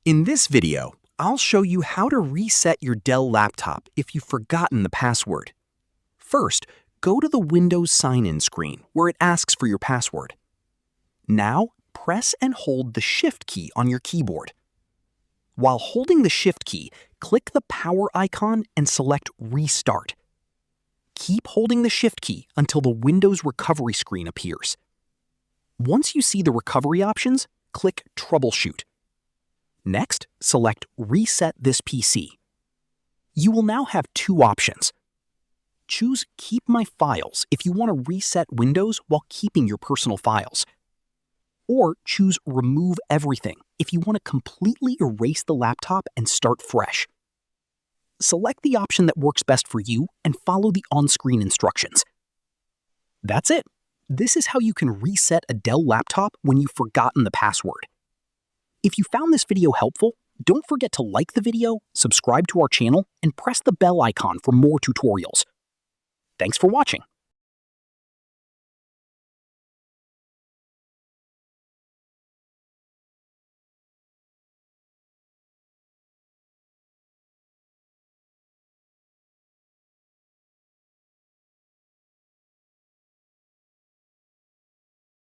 In this video, I'll show you how to reset your Dell laptop if you've forgotten the password. First, go to the Windows sign-in screen where it asks for your password. Now, press and hold the Shift key on your keyboard. While holding the Shift key, click the power icon and select Restart. Keep holding the Shift key until the Windows recovery screen appears. Once you see the recovery options, click Troubleshoot. Next, select Reset this PC. You will now have two options. Choose Keep My Files if you want to reset Windows while keeping your personal files. Or choose Remove Everything if you want to completely erase the laptop and start fresh. Select the option that works best for you and follow the on-screen instructions. That's it. This is how you can reset a Dell laptop when you've forgotten the password. If you found this video helpful, don't forget to like the video, subscribe to our channel, and press the bell icon for more tutorials. Thanks for watching.